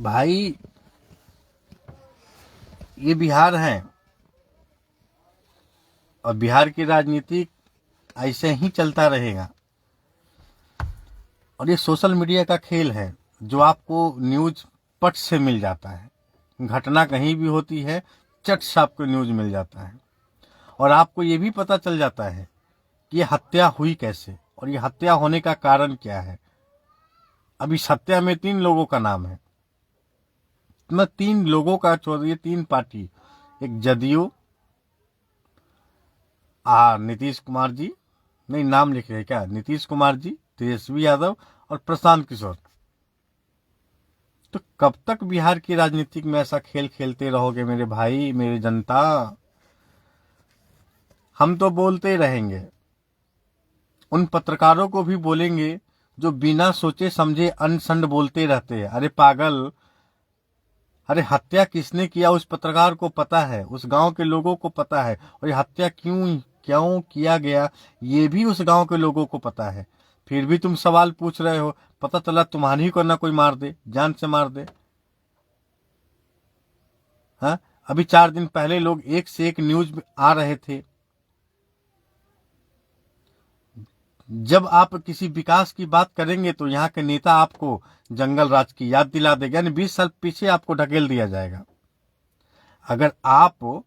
भाई ये बिहार है और बिहार की राजनीति ऐसे ही चलता रहेगा। और ये सोशल मीडिया का खेल है जो आपको न्यूज पट से मिल जाता है। घटना कहीं भी होती है, चट से आपको न्यूज मिल जाता है और आपको ये भी पता चल जाता है कि ये हत्या हुई कैसे और ये हत्या होने का कारण क्या है। अभी इस हत्या में 3 लोगों का नाम है। मैं 3 लोगों का छोड़िए, 3 पार्टी, एक जदयू, नीतीश कुमार जी, नहीं नाम लिख रहे क्या, नीतीश कुमार जी, तेजस्वी यादव और प्रशांत किशोर। तो कब तक बिहार की राजनीति में ऐसा खेल खेलते रहोगे मेरे भाई, मेरी जनता? हम तो बोलते रहेंगे, उन पत्रकारों को भी बोलेंगे जो बिना सोचे समझे अनसंड बोलते रहते हैं। अरे पागल, अरे हत्या किसने किया उस पत्रकार को पता है, उस गांव के लोगों को पता है, और ये हत्या क्यों क्यों किया गया ये भी उस गांव के लोगों को पता है। फिर भी तुम सवाल पूछ रहे हो। पता चला तुम्हारी को ना कोई मार दे, जान से मार दे। हाँ, अभी 4 दिन पहले लोग एक से एक न्यूज में आ रहे थे। जब आप किसी विकास की बात करेंगे तो यहाँ के नेता आपको जंगल राज की याद दिला देगा, यानी 20 साल पीछे आपको ढकेल दिया जाएगा। अगर आप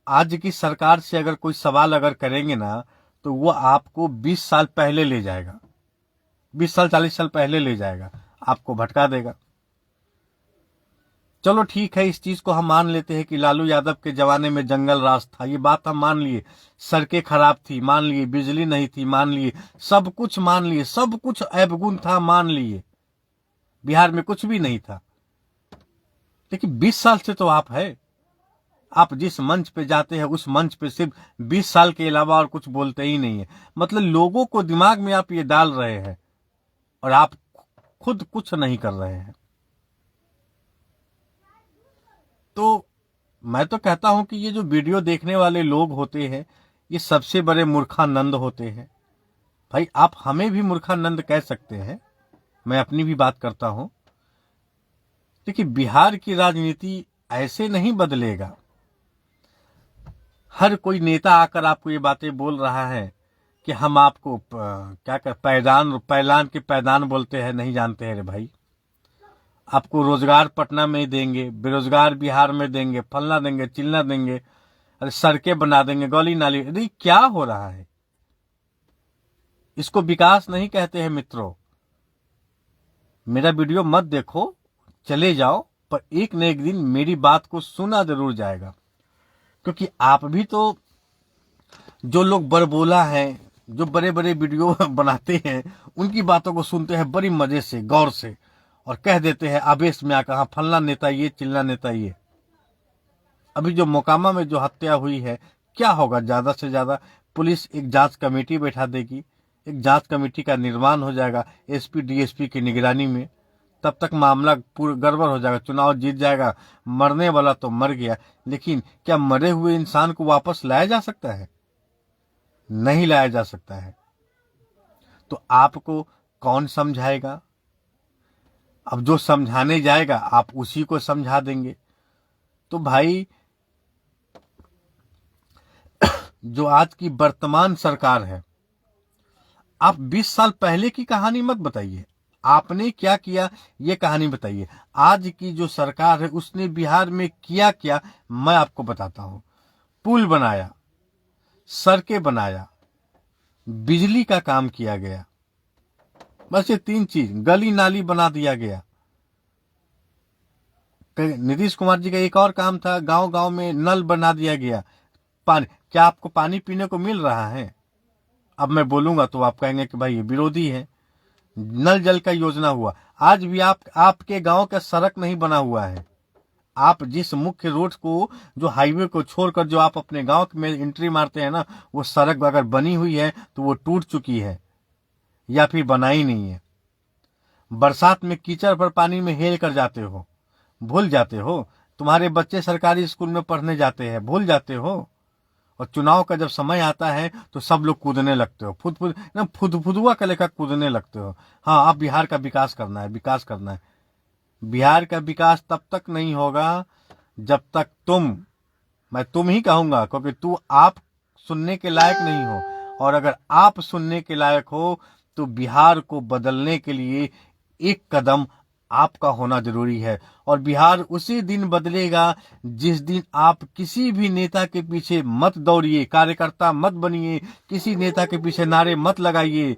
आज की सरकार से अगर कोई सवाल अगर करेंगे ना तो वो आपको 20 साल पहले ले जाएगा, 20 साल 40 साल पहले ले जाएगा, आपको भटका देगा। चलो ठीक है, इस चीज को हम मान लेते हैं कि लालू यादव के जमाने में जंगल राज था, ये बात हम मान लिए। सड़कें खराब थी, मान लिए। बिजली नहीं थी, मान लिए। सब कुछ मान लिए, सब कुछ ऐबगुन था, मान लिए। बिहार में कुछ भी नहीं था। लेकिन 20 साल से तो आप है, आप जिस मंच पे जाते हैं उस मंच पे सिर्फ 20 साल के अलावा और कुछ बोलते ही नहीं है। मतलब लोगों को दिमाग में आप ये डाल रहे हैं और आप खुद कुछ नहीं कर रहे हैं। तो मैं तो कहता हूं कि ये जो वीडियो देखने वाले लोग होते हैं ये सबसे बड़े मूर्खानंद होते हैं। भाई आप हमें भी मूर्खानंद कह सकते हैं, मैं अपनी भी बात करता हूं। देखिए बिहार की राजनीति ऐसे नहीं बदलेगा। हर कोई नेता आकर आपको ये बातें बोल रहा है कि हम आपको क्या कर पैलान के पैदान बोलते हैं, नहीं जानते हैं रे भाई। आपको रोजगार पटना में ही देंगे, बेरोजगार बिहार में देंगे, फलना देंगे, चिलना देंगे, अरे सड़कें बना देंगे, गली नाली। अरे क्या हो रहा है? इसको विकास नहीं कहते हैं मित्रों। मेरा वीडियो मत देखो, चले जाओ, पर एक न एक दिन मेरी बात को सुना जरूर जाएगा। क्योंकि आप भी तो, जो लोग बड़बोला हैं, जो बड़े बड़े वीडियो बनाते हैं, उनकी बातों को सुनते हैं बड़ी मजे से, गौर से, और कह देते हैं आवेश में आकर, हाँ फलना नेता ये, चिल्ला नेता ये। अभी जो मोकामा में जो हत्या हुई है, क्या होगा? ज्यादा से ज्यादा पुलिस एक जांच कमेटी बैठा देगी, एक जांच कमेटी का निर्माण हो जाएगा एसपी डीएसपी की निगरानी में। तब तक मामला पूरा गड़बड़ हो जाएगा, चुनाव जीत जाएगा, मरने वाला तो मर गया। लेकिन क्या मरे हुए इंसान को वापस लाया जा सकता है? नहीं लाया जा सकता है। तो आपको कौन समझाएगा? अब जो समझाने जाएगा आप उसी को समझा देंगे। तो भाई जो आज की वर्तमान सरकार है, आप 20 साल पहले की कहानी मत बताइए, आपने क्या किया ये कहानी बताइए। आज की जो सरकार है उसने बिहार में किया क्या, मैं आपको बताता हूं। पुल बनाया, सड़कें बनाया, बिजली का काम किया गया, बस ये 3 चीज। गली नाली बना दिया गया। नीतीश कुमार जी का एक और काम था, गांव गांव में नल बना दिया गया। पानी, क्या आपको पानी पीने को मिल रहा है? अब मैं बोलूंगा तो आप कहेंगे कि भाई ये विरोधी है। नल जल का योजना हुआ, आज भी आपके गांव का सड़क नहीं बना हुआ है। आप जिस मुख्य रोड को, जो हाईवे को छोड़कर जो आप अपने गांव में एंट्री मारते हैं ना, वो सड़क अगर बनी हुई है तो वो टूट चुकी है या फिर बनाई नहीं है। बरसात में कीचड़ पर पानी में हेल कर जाते हो, भूल जाते हो। तुम्हारे बच्चे सरकारी स्कूल में पढ़ने जाते हैं, भूल जाते हो। और चुनाव का जब समय आता है तो सब लोग कूदने लगते हो, फुदफुदुआ का लेकर कूदने लगते हो। हाँ, आप बिहार का विकास करना है, विकास करना है। बिहार का विकास तब तक नहीं होगा जब तक मैं तुम ही कहूंगा, क्योंकि आप सुनने के लायक नहीं हो, और अगर आप सुनने के लायक हो तो बिहार को बदलने के लिए एक कदम आपका होना जरूरी है। और बिहार उसी दिन बदलेगा जिस दिन आप किसी भी नेता के पीछे मत दौड़िए, कार्यकर्ता मत बनिए, किसी नेता के पीछे नारे मत लगाइए,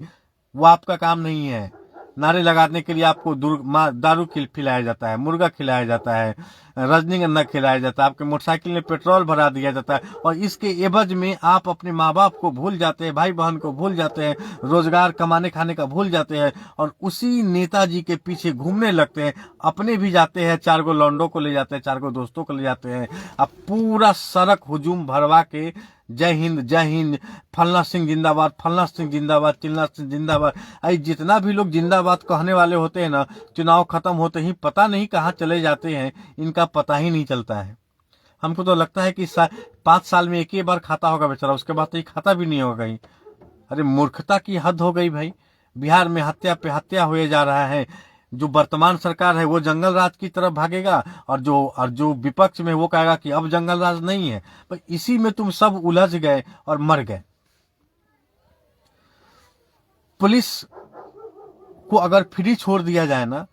वो आपका काम नहीं है। नारे लगाने के लिए आपको दारू खिलाया जाता है, मुर्गा खिलाया जाता है, रजनीगंधा खिलाया जाता है, आपके मोटरसाइकिल में पेट्रोल भरा दिया जाता है, और इसके एवज में आप अपने माँ बाप को भूल जाते हैं, भाई बहन को भूल जाते हैं, रोजगार कमाने खाने का भूल जाते हैं, और उसी नेताजी के पीछे घूमने लगते हैं। अपने भी जाते हैं, 4 गो लौंडों को ले जाते हैं, 4 गो दोस्तों को ले जाते हैं, अब पूरा सड़क हुजूम भरवा के जय हिंद, फलना सिंह जिंदाबाद, फलना सिंह जिंदाबाद, चिल्ला सिंह जिंदाबाद। आई जितना भी लोग जिंदाबाद कहने वाले होते हैं ना, चुनाव खत्म होते ही पता नहीं कहाँ चले जाते हैं, इनका पता ही नहीं चलता है। हमको तो लगता है कि 5 साल में एक ही बार खाता होगा बेचारा, उसके बाद तो ये खाता भी नहीं होगा कहीं। अरे मूर्खता की हद हो गई भाई। बिहार में हत्या पे हत्या हुए जा रहा है। जो वर्तमान सरकार है वो जंगल राज की तरफ भागेगा, और जो विपक्ष में वो कहेगा कि अब जंगल राज नहीं है। पर इसी में तुम सब उलझ गए और मर गए। पुलिस को अगर फ्री छोड़ दिया जाए ना,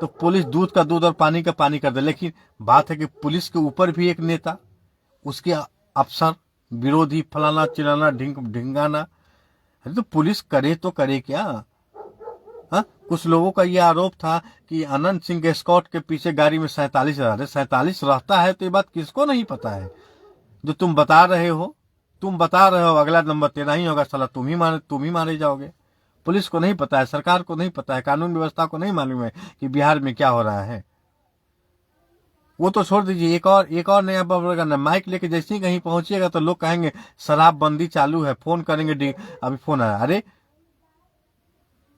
तो पुलिस दूध का दूध और पानी का पानी कर दे। लेकिन बात है कि पुलिस के ऊपर भी एक नेता, उसके अफसर, विरोधी, फलाना चिलाना ढिंगाना। अरे तो पुलिस करे तो करे क्या? हाँ, कुछ लोगों का ये आरोप था कि अनंत सिंह के स्कॉट के पीछे गाड़ी में 47 रहते, 47 रहता है तो ये बात किसको नहीं पता है? जो तुम बता रहे हो, अगला नंबर तेरा ही होगा, साला तुम ही मारे जाओगे। पुलिस को नहीं पता है, सरकार को नहीं पता है, कानून व्यवस्था को नहीं मालूम है कि बिहार में क्या हो रहा है। वो तो छोड़ दीजिए, एक और नया बबलगन माइक लेके जैसे ही कहीं पहुंचिएगा तो लोग कहेंगे शराबबंदी चालू है, फोन करेंगे, अभी फोन आया। अरे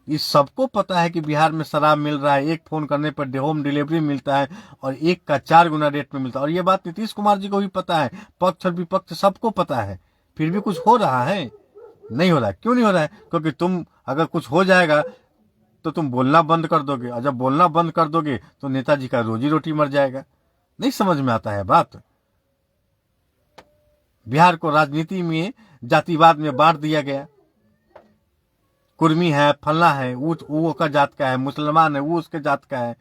इस सबको पता है कि बिहार में शराब मिल रहा है, एक फोन करने पर होम डिलीवरी मिलता है, और एक का 4 गुना रेट में मिलता है। और ये बात नीतीश कुमार जी को भी पता है, पक्ष और विपक्ष सबको पता है। फिर भी कुछ हो रहा है? नहीं हो रहा है। क्यों नहीं हो रहा है? क्योंकि तुम अगर कुछ हो जाएगा तो तुम बोलना बंद कर दोगे, और जब बोलना बंद कर दोगे तो नेताजी का रोजी रोटी मर जाएगा। नहीं समझ में आता है बात। बिहार को राजनीति में जातिवाद में बांट दिया गया। कुर्मी है, फलना है, वो का जात का है, मुसलमान है वो उसके जात का है,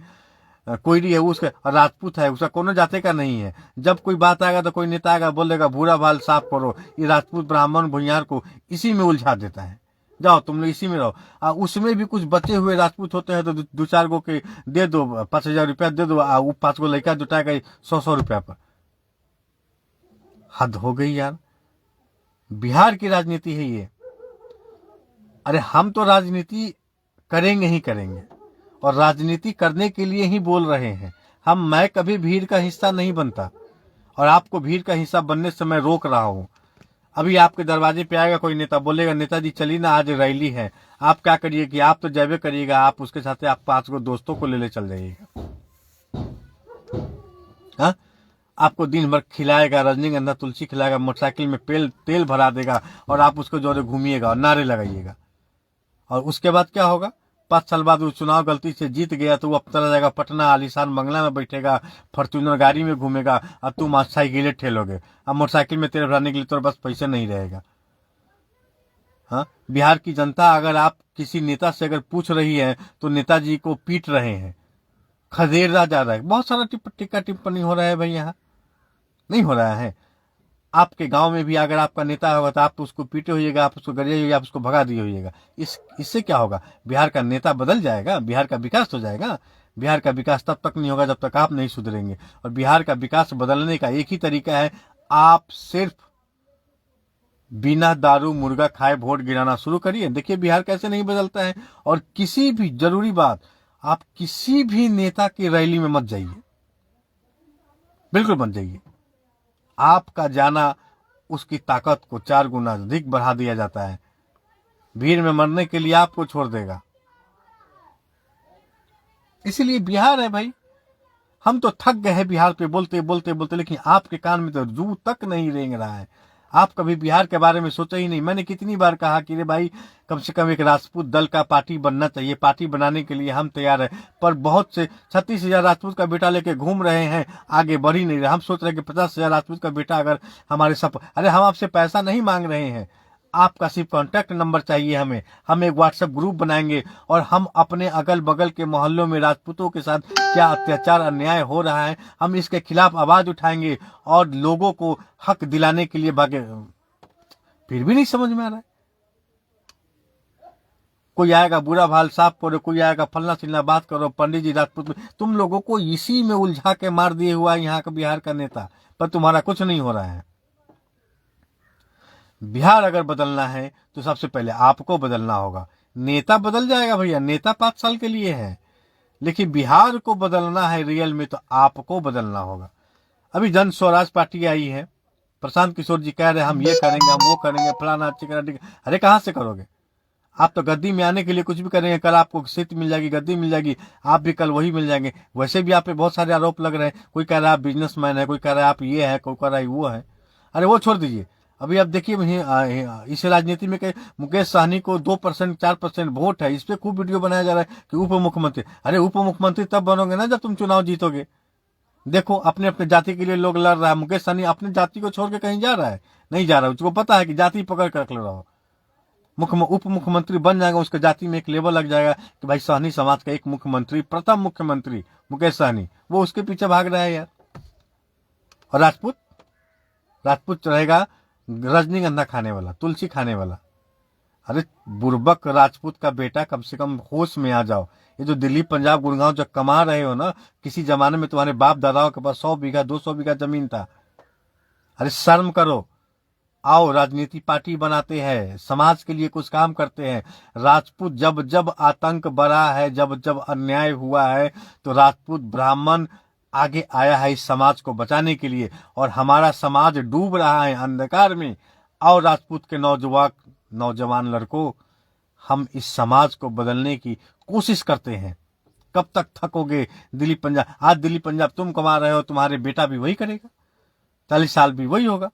कोयरी है वो उसका, राजपूत है उसका कोनो जाते का नहीं है। जब कोई बात आएगा तो कोई नेता आएगा बोलेगा भूरा बाल साफ करो, ये राजपूत ब्राह्मण भुइयार को इसी में उलझा देता है। जाओ तुम लोग इसी में रहो। उसमें भी कुछ बचे हुए राजपूत होते हैं तो 2-4 गो के दे दो, 5,000 रुपया दे दो, वो 5 गो लड़का जुटाएगा 100-100 रुपया पर। हद हो गई यार। बिहार की राजनीति है ये। अरे हम तो राजनीति करेंगे ही करेंगे, और राजनीति करने के लिए ही बोल रहे हैं। मैं कभी भीड़ का हिस्सा नहीं बनता, और आपको भीड़ का हिस्सा बनने से मैं रोक रहा हूं। अभी आपके दरवाजे पे आएगा कोई नेता, बोलेगा नेताजी चलिए ना आज रैली है, आप क्या करिए कि आप तो जैबे करिएगा, आप उसके साथ आप 5 गो दोस्तों को ले चल जाइएगा। हाँ, आपको दिन भर खिलाएगा, रजनीगंधा तुलसी खिलाएगा, मोटरसाइकिल में तेल भरा देगा, और आप उसको जोरे घूमिएगा और नारे लगाइएगा। और उसके बाद क्या होगा? 5 साल बाद वो चुनाव गलती से जीत गया तो वो अब चला जाएगा पटना, आलीशान बंगला में बैठेगा, फॉर्च्यूनर गाड़ी में घूमेगा, और तुम आज साइकिलें ठेलोगे। अब मोटरसाइकिल में तेल भराने के लिए तो बस पैसे नहीं रहेगा। हाँ, बिहार की जनता अगर आप किसी नेता से अगर पूछ रही है तो नेताजी को पीट रहे हैं, खदेड़ा जा रहा है, बहुत सारा टिक्का टिप्पणी हो रहा है भाई। यहाँ नहीं हो रहा है। आपके गांव में भी अगर आपका नेता होगा तो आप उसको पीटे होइएगा, आप उसको गरिए होइएगा, आप उसको भगा दिए होइएगा। इससे क्या होगा? बिहार का नेता बदल जाएगा, बिहार का विकास हो जाएगा। बिहार का विकास तब तक नहीं होगा जब तक आप नहीं सुधरेंगे। और बिहार का विकास बदलने का एक ही तरीका है, आप सिर्फ बिना दारू मुर्गा खाए वोट गिराना शुरू करिए। देखिए बिहार कैसे नहीं बदलता है। और किसी भी जरूरी बात, आप किसी भी नेता की रैली में मत जाइए, बिल्कुल मत जाइए। आपका जाना उसकी ताकत को 4 गुना अधिक बढ़ा दिया जाता है। भीड़ में मरने के लिए आपको छोड़ देगा। इसीलिए बिहार है भाई। हम तो थक गए हैं बिहार पे बोलते बोलते बोलते, लेकिन आपके कान में तो जू तक नहीं रेंग रहा है। आप कभी बिहार के बारे में सोचा ही नहीं। मैंने कितनी बार कहा कि रे भाई कम से कम एक राजपूत दल का पार्टी बनना चाहिए, पार्टी बनाने के लिए हम तैयार हैं, पर बहुत से 36,000 राजपूत का बेटा लेके घूम रहे हैं, आगे बढ़ ही नहीं रहे। हम सोच रहे हैं कि 50,000 राजपूत का बेटा अगर हमारे सब, अरे हम आपसे पैसा नहीं मांग रहे हैं, आपका सिर्फ कॉन्टैक्ट नंबर चाहिए हमें। हम एक व्हाट्सएप ग्रुप बनाएंगे और हम अपने अगल बगल के मोहल्लों में राजपूतों के साथ क्या अत्याचार अन्याय हो रहा है, हम इसके खिलाफ आवाज उठाएंगे और लोगों को हक दिलाने के लिए भागे। फिर भी नहीं समझ में आ रहा है। कोई आएगा बुरा भाल साफ करो, कोई आएगा फलना चिल्ला बात करो, पंडित जी राजपूत में। तुम लोगों को इसी में उलझा के मार दिए हुआ है यहाँ का बिहार का नेता, पर तुम्हारा कुछ नहीं हो रहा है। बिहार अगर बदलना है तो सबसे पहले आपको बदलना होगा। नेता बदल जाएगा भैया, नेता 5 साल के लिए है, लेकिन बिहार को बदलना है रियल में तो आपको बदलना होगा। अभी जन स्वराज पार्टी आई है, प्रशांत किशोर जी कह रहे हैं हम ये करेंगे, हम वो करेंगे, फलाना चिकना। अरे कहां से करोगे? आप तो गद्दी में आने के लिए कुछ भी करेंगे। कल आपको सीट मिल जाएगी, गद्दी मिल जाएगी, आप भी कल वही मिल जाएंगे। वैसे भी आप पे बहुत सारे आरोप लग रहे हैं। कोई कह रहा है आप बिजनेसमैन है, कोई कह रहा है आप ये है, कोई कह रहा है वो है। अरे वो छोड़ दीजिए। अभी आप देखिए इस राजनीति में मुकेश सहनी को 2% 4% वोट है, इस पे खूब वीडियो बनाया जा रहा है कि उप मुख्यमंत्री। अरे उप मुख्यमंत्री तब बनोगे ना जब तुम चुनाव जीतोगे। देखो अपने अपने जाति के लिए लोग लड़ रहा है। मुकेश सहनी अपनी जाति को छोड़ के कहीं जा रहा है? नहीं जा रहा है। उसको पता है कि जाति पकड़ कर रख लो रहो, उप मुख्यमंत्री बन जाएगा, उसके जाति में एक लेवल लग जाएगा कि भाई सहनी समाज का एक मुख्यमंत्री, प्रथम मुख्यमंत्री मुकेश सहनी, वो उसके पीछे भाग रहा है यार। और राजपूत रहेगा रजनीगंधा खाने वाला, तुलसी खाने वाला। अरे बुर्बक राजपूत का बेटा, कम से कम होश में आ जाओ। ये जो दिल्ली पंजाब गुड़गांव जो कमा रहे हो ना, किसी जमाने में तुम्हारे बाप दादाओं के पास 100 बीघा 200 बीघा जमीन था। अरे शर्म करो। आओ राजनीति पार्टी बनाते हैं, समाज के लिए कुछ काम करते हैं। राजपूत जब जब आतंक बढ़ा है, जब जब अन्याय हुआ है, तो राजपूत ब्राह्मण आगे आया है इस समाज को बचाने के लिए। और हमारा समाज डूब रहा है अंधकार में। और राजपूत के नौजवान लड़कों, हम इस समाज को बदलने की कोशिश करते हैं। कब तक थकोगे? दिल्ली पंजाब, आज दिल्ली पंजाब तुम कमा रहे हो, तुम्हारे बेटा भी वही करेगा, 40 साल भी वही होगा।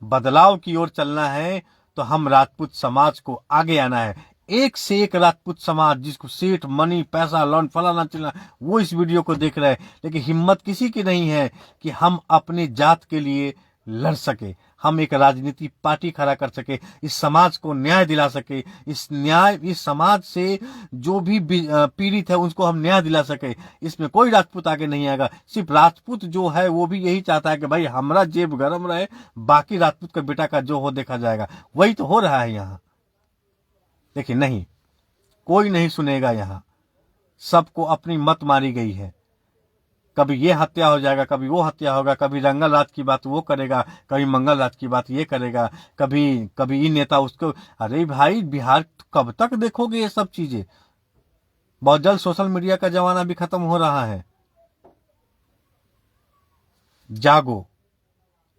बदलाव की ओर चलना है तो हम राजपूत समाज को आगे आना है। एक से एक राजपूत समाज जिसको सीट, मनी, पैसा, लोन, फलाना चिल्ला, वो इस वीडियो को देख रहे हैं, लेकिन हिम्मत किसी की नहीं है कि हम अपने जात के लिए लड़ सके, हम एक राजनीति पार्टी खड़ा कर सके, इस समाज को न्याय दिला सके, इस समाज से जो भी पीड़ित है उसको हम न्याय दिला सके। इसमें कोई राजपूत आगे नहीं आएगा। सिर्फ राजपूत जो है वो भी यही चाहता है कि भाई हमारा जेब गर्म रहे, बाकी राजपूत का बेटा का जो हो देखा जाएगा। वही तो हो रहा है यहाँ। लेकिन नहीं, कोई नहीं सुनेगा यहाँ। सबको अपनी मत मारी गई है। कभी ये हत्या हो जाएगा, कभी वो हत्या होगा, कभी रंगल रात की बात वो करेगा, कभी मंगल रात की बात ये करेगा, कभी ये नेता उसको। अरे भाई बिहार कब तक देखोगे ये सब चीजें? बहुत जल्द सोशल मीडिया का जमाना भी खत्म हो रहा है। जागो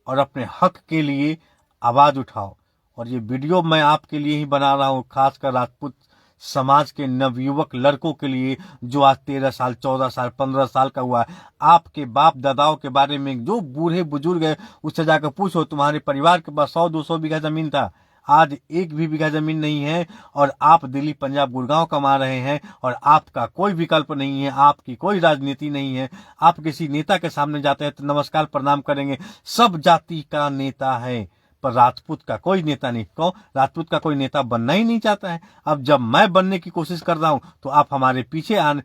और अपने हक के लिए आवाज उठाओ। और ये वीडियो मैं आपके लिए ही बना रहा हूँ, खासकर राजपूत समाज के नवयुवक लड़कों के लिए, जो आज 13 साल 14 साल 15 साल का हुआ है। आपके बाप दादाओं के बारे में जो बूढ़े बुजुर्ग है, उससे जाकर पूछो, तुम्हारे परिवार के पास 100-200 बीघा जमीन था, आज 1 भी बीघा जमीन नहीं है। और आप दिल्ली पंजाब गुड़गांव कमा रहे हैं और आपका कोई विकल्प नहीं है, आपकी कोई राजनीति नहीं है। आप किसी नेता के सामने जाते हैं तो नमस्कार प्रणाम करेंगे, सब जाति का नेता है, पर राजपूत का कोई नेता नहीं। क्यों? राजपूत का कोई नेता बनना ही नहीं चाहता है। अब जब मैं बनने की कोशिश कर रहा हूं तो आप हमारे पीछे आने,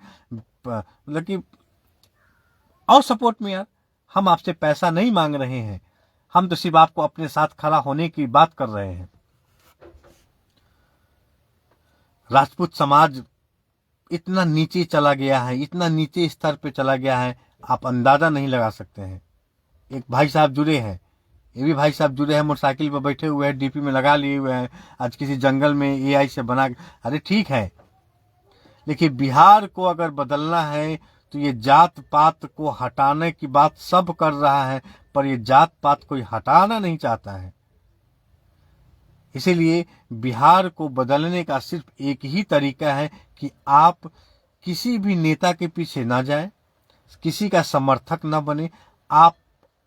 मतलब कि और सपोर्ट में यार। हम आपसे पैसा नहीं मांग रहे हैं, हम तो सिर्फ आपको अपने साथ खड़ा होने की बात कर रहे हैं। राजपूत समाज इतना नीचे चला गया है, इतना नीचे स्तर पे चला गया है, आप अंदाजा नहीं लगा सकते हैं। एक भाई साहब जुड़े हैं, ये भी भाई साहब जुड़े हैं, मोटरसाइकिल पर बैठे हुए हैं, डीपी में लगा लिए हुए हैं, आज किसी जंगल में एआई से बना। अरे ठीक है, लेकिन बिहार को अगर बदलना है तो ये जात पात को हटाने की बात सब कर रहा है, पर ये जात पात कोई हटाना नहीं चाहता है। इसीलिए बिहार को बदलने का सिर्फ एक ही तरीका है कि आप किसी भी नेता के पीछे ना जाए, किसी का समर्थक ना बने, आप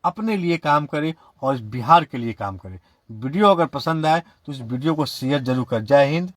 अपने लिए काम करें और बिहार के लिए काम करें। वीडियो अगर पसंद आए तो इस वीडियो को शेयर जरूर कर। जय हिंद।